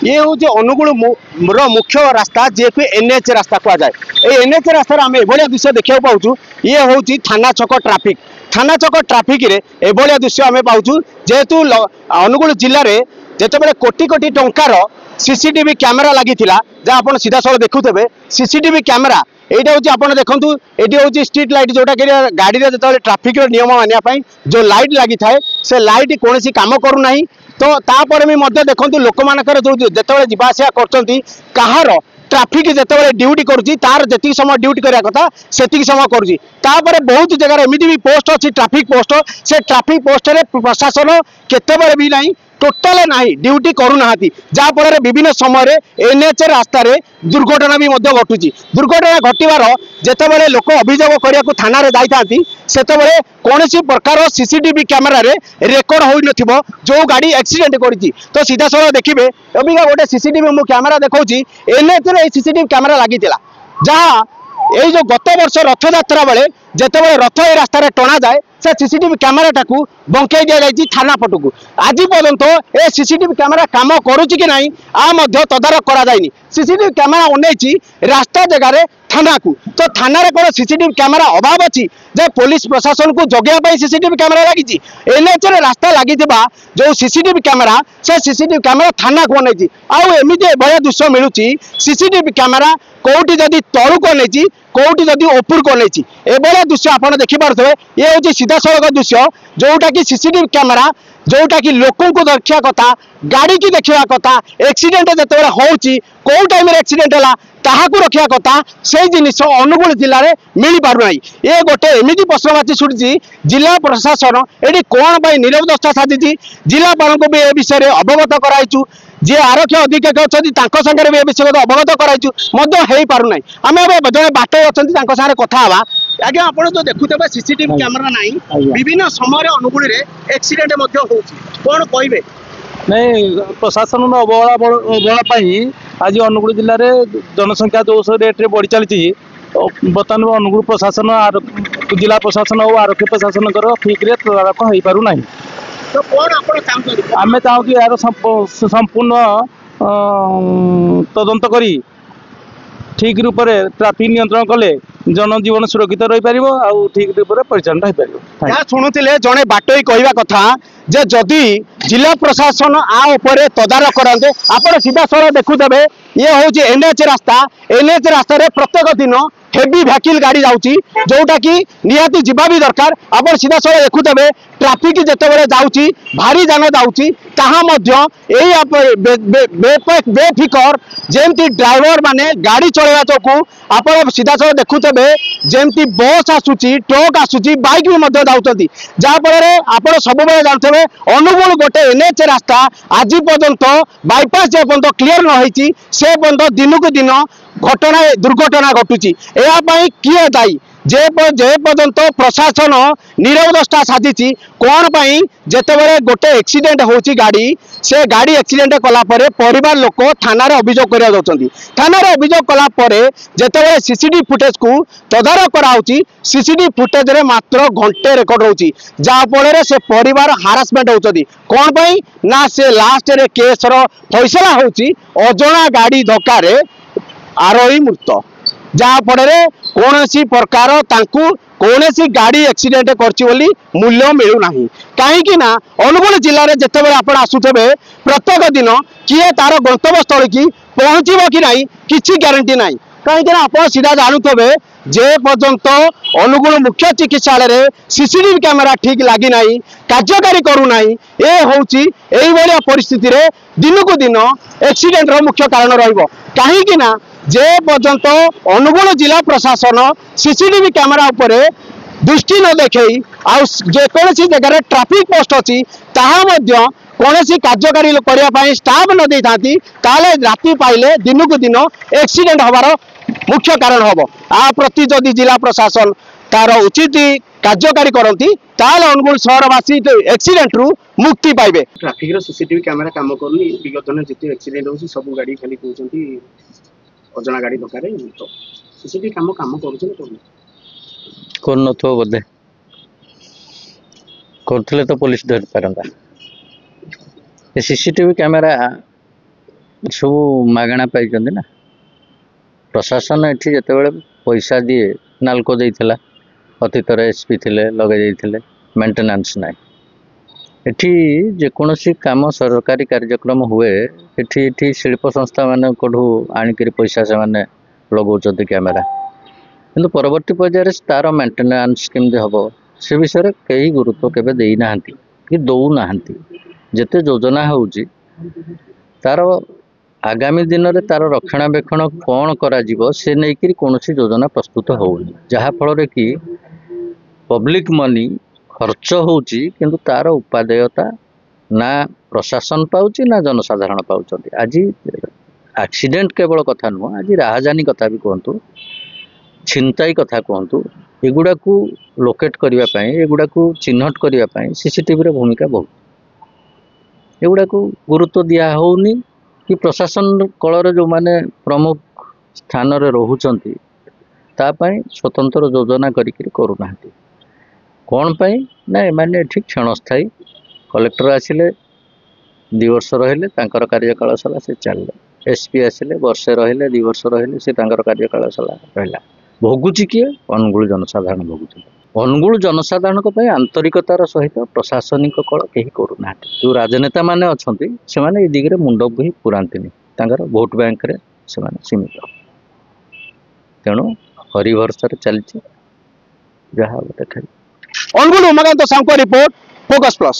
ये हूँ अनुगुल मुख्य रास्ता जी कि एनएच रास्ता कह जाए। ये एनएच रास्तार आम एभलिया दृश्य देखा पाऊँ। ये हूँ थाना छक ट्राफिक। थाना छक ट्राफिक रे एभलिया दृश्य आम पाऊँ जेहेतु अनुगुल जिले में जिते कोटी कोटी टंकार सीसीटीवी कैमेरा लगी जहाँ आप सीधा सड़क देखुथे सीसीटीवी कैमेरा यहाँ हूँ आप देखु ये हूँ स्ट्रीट लाइट जोटा कि गाड़ी में जो ट्राफिक नियम मानने जो लाइट लगी थाए से लाइट कौन काम करूना तो तापर भी देखो लोक मानकर जो जिते जावासिया कर ट्राफिक जिते ड्यूटी करुँची तार जी समय ड्यूटी करने कथा से समय करुँची बहुत जगह एमती भी पोस्ट अच्छी ट्राफिक पोस्ट से ट्राफिक पोस्ट प्रशासन केतबे भी नहीं टोटाल ना ड्यूटी करूना जहाँफल विभिन्न समय एनएच रास्ता दुर्घटना भी घटुची। दुर्घटना घटवार जितेबाला लोक अभियोग करने को थाना जाती से कौन प्रकार सीसीटीवी कैमेरा रेकर्ड हो न जो गाड़ी एक्सीडेंट करी तो सीधा साल देखिए अबिका गोटे सीसीटीवी कैमेरा देखा एनएच सीसीटीवी कैमेरा लगी जहाँ ये जो गत वर्ष रथ यात्रा बेले जिते रथ ए रास्तार टणा जाए से सीसीटीवी कैमेरा टाकू बंकई दि जाए थाना पटक आज पर्यंत ए सीसीटीवी कैमेरा काम करुच्ची कि नहीं आ तदारख कराई। सीसीटीवी कैमेरा उन्नई रास्ता जगार थाना को तो थाना कौन सीसीटीवी कैमेरा अभाव अच्छी जे पुलिस प्रशासन को जगह सीसीटीवी कैमेरा लगी एनएच रास्ता लगी जो सीसीटीवी कैमेरा से सीसीटीवी कैमेरा थाना को नहीं आमती एभलिया दृश्य मिलूँ सीसीटीवी कैमेरा कौटी जदि तलू को नहीं कौटी जदि ऊपर को नहीं एभलिया दृश्य आप देखिपे ये हूँ सीधा सड़क दृश्य जोटा कि सीसीटीवी कैमेरा जोटा कि लोक को देखा कथा गाड़ी की देखा कथा एक्सीडेंट जिते होची कौ टाइम एक्सीडेंट है ताहाकू रखा कथा से जिनिस अनुगुल जिले में मिल पारना। ये गोटे एमती प्रश्नवाची छुटी जिला प्रशासन ये कौन पर नीरव दस्ता साधी जिलापाल को भी ए विषय में अवगत कराइचु जी आरक्षी अधीक्षक अच्छा सागर भी विषय अवगत कराइचु हो पारना। आम जड़े बाट अच्छा सागर कथा आज्ञा आप जो देखुते सीसीटीवी कैमेरा ना विभिन्न समय अनुगुल एक्सीडेंट कौन कहे नहीं प्रशासन अवहेला आज अनुगुल जिले में जनसंख्या जो रेट्रे बढ़ी चली बर्तमान अनुगुल प्रशासन जिला प्रशासन और आरक्षी प्रशासन ठीक रे तदारख हो पारना। तो कौन आम चाहूँ यार संपूर्ण तदंत करी ठीक रूप से ट्राफिक नियंत्रण कले जनजीवन सुरक्षित रही पार ठीक रूप से परिचालन हो शुणुले जड़े बाटोई कहवा कथा जे जदि जिला प्रशासन आपर तदारख करते आप सीधा सड़क देखुथे ये हूँ एनएच रास्ता प्रत्येक दिन हेवी व्हीकल गाड़ी जाऊँगी जोटा कि निहाती जीवा भी दरकार। आप सीधा सड़क देखुथे ट्राफिक जिते जाऊँगी भारी जान जाऊँगी बेफिकर जमती ड्राइवर माने गाड़ी चलवा चकू आप सीधा सड़क देखुथे जमती बस आसूची ट्रक आसूची बाइक भी जाऊँगी जहाँफल आप सब जानते अनुगुल गोटे एनएच रास्ता आज पर्यंत बाईपास जे पर्यंत क्लीयर न से पर्यंत दिन को दिन घटना दुर्घटना घटुची यापाई किए दायी जे पर्यंत प्रशासन नीरव दस्ता साधी कौन पाई जितेबाला गोटे एक्सीडेंट होची गाड़ी से गाड़ी एक्सीडेंट कलापर परिवार लोक थाना अभियोग कर थाना अभियोग कलापर जितेबाला सीसीटीवी फुटेज को तदारख कराऊँची सीसीटीवी फुटेज रे मात्र घंटे रेकर्ड होची जहाँफल से परिवार हारासमेंट होती कौन पाई ना से लास्ट रे केस रो फैसला होची अजଣା गाड़ी धक्का आरोही मृत जहाँफल कौन प्रकार कौन गाड़ी एक्सीडेंट कर मूल्य मिलूना कहीं अनुगुल जिले में जिते आप आसुथे प्रत्येक दिन किए तार गंतव्य स्थल की पहुँचब कि नहीं किसी ग्यारंटी ना कहीं आप सीधा जानुथे जे पर्यंत अनुगुल मुख्य चिकित्सालय सीसीटीवी कैमेरा ठीक लगी ना कार्यकारी करूना ये हूँ परिस्थिति रे दिन को दिन एक्सीडेंट मुख्य कारण रही जे पर्यंत अनुगुल जिला प्रशासन सीसीटीवी कैमेरा उपरे दृष्टि न देखई जेकोसी जगह ट्राफिक पोस्ट अच्छी कौन कार्यकारी करने स्टाफ न दे था राति पाइले दिन को दिन एक्सीडेंट हबार मुख्य कारण हम आ प्रति जदि जिला प्रशासन तार उचित कार्यकारी करती अनुगुल सहरवासी एक्सीडेंट रु मुक्ति पाइबे। ट्राफिक सीसीटीवी कैमेरा काम करनी विगत दिन जिते एक्सीडेंट हो सब गाड़ी खाली कहते अजଣା गाड़ी दरकार तो सीसीटीवी काम कर बोधे करते तो पुलिस धर पारंता सीसीटीवी कैमेरा ସବୁ ମାଗଣା ପାଇଛନ୍ତି ନା। ପ୍ରଶାସନ ଏଠି ଯେତେବେଳେ ପଇସା ଦିଏ, ନାଲକୋ ଦେଇଥିଲା, ଅତୀତରେ ଏସ୍ପି ଥିଲେ ଲଗେଇ ଦେଇଥିଲେ, ମେଣ୍ଟେନାନ୍ସ ନାହିଁ। ଏଠି ଯେକୌଣସି କାମ ସରକାରୀ କାର୍ଯ୍ୟକ୍ରମ ହୁଏ, ଏଠି ଶିଳ୍ପ ସଂସ୍ଥା ମାନଙ୍କଠୁ ଆଣିକିରି ପଇସା ସେମାନେ ଲଗାଉଛନ୍ତି କ୍ୟାମେରା, କିନ୍ତୁ ପରବର୍ତ୍ତୀ ପର୍ଯ୍ୟାୟରେ ତାର ମେଣ୍ଟେନାନ୍ସ କେମିତି ହେବ ସେ ବିଷୟରେ କେହି ଗୁରୁତ୍ୱ କେବେ ଦେଇନାହାନ୍ତି କି ଦେଉନାହାନ୍ତି। ଯେତେ ଯୋଜନା ହେଉଛି ତାର ଆଗାମୀ ଦିନରେ ତାର ରକ୍ଷଣାବେକ୍ଷଣ କ'ଣ କରାଯିବ ସେ ନେଇକରି କୌଣସି ଯୋଜନା ପ୍ରସ୍ତୁତ ହେଉନି, ଯାହାଫଳରେ କି ପବ୍ଲିକ ମନି ଖର୍ଚ୍ଚ ହେଉଛି କିନ୍ତୁ ତାର ଉପାଦେୟତା ନା ପ୍ରଶାସନ ପାଉଛି ନା ଜନସାଧାରଣ ପାଉଛନ୍ତି। ଆଜି ଆକ୍ସିଡେଣ୍ଟ କେବଳ କଥା ନୁହଁ, ଆଜି ରାହାଜାନୀ କଥା ବି କୁହନ୍ତୁ, ଛିନତାଇ କଥା କୁହନ୍ତୁ, ଏଗୁଡ଼ାକୁ ଲୋକେଟ୍ କରିବା ପାଇଁ, ଏଗୁଡ଼ାକୁ ଚିହ୍ନଟ କରିବା ପାଇଁ ସିସିଟିଭିର ଭୂମିକା ବହୁତ। ଏଗୁଡ଼ାକୁ ଗୁରୁତ୍ୱ ଦିଆ ହେଉନି କି ପ୍ରଶାସନ କଳରେ ଯେଉଁମାନେ ପ୍ରମୁଖ ସ୍ଥାନରେ ରହୁଛନ୍ତି ତା ପାଇଁ ସ୍ୱତନ୍ତ୍ର ଯୋଜନା କରିକି କରୁନାହାନ୍ତି। କ'ଣ ପାଇଁ ନା ଏମାନେ ଏଠି କ୍ଷଣସ୍ଥାୟୀ, କଲେକ୍ଟର ଆସିଲେ 2 ବର୍ଷ ରହିଲେ ତାଙ୍କର କାର୍ଯ୍ୟକାଳ ସରିଲା ସେ ଚାଲିଲେ, ଏସ୍ପି ଆସିଲେ ବର୍ଷେ ରହିଲେ 2 ବର୍ଷ ରହିଲେ ସେ ତାଙ୍କର କାର୍ଯ୍ୟକାଳ ସରିଲା ରହିଲା। ଭୋଗୁଛି କିଏ? ଅନୁଗୁଳ ଜନସାଧାରଣ ଭୋଗୁଛନ୍ତି। ଅନୁଗୁଳ ଜନସାଧାରଣଙ୍କ ପାଇଁ ଆନ୍ତରିକତାର ସହିତ ପ୍ରଶାସନିକ କଳ କେହି କରୁନାହାନ୍ତି। ଯେଉଁ ରାଜନେତା ମାନେ ଅଛନ୍ତି ସେମାନେ ଏ ଦିଗରେ ମୁଣ୍ଡ ବି ପୁରାନ୍ତିନି, ତାଙ୍କର ଭୋଟ ବ୍ୟାଙ୍କରେ ସେମାନେ ସୀମିତ। ତେଣୁ ହରି ଭରସାରେ ଚାଲିଛି, ଯାହା ହବ ଦେଖାଯିବ। ଅନୁଗୁଳ ଉମାକାନ୍ତ ସାହୁଙ୍କ ରିପୋର୍ଟ, ଫୋକସ୍ ପ୍ଲସ୍।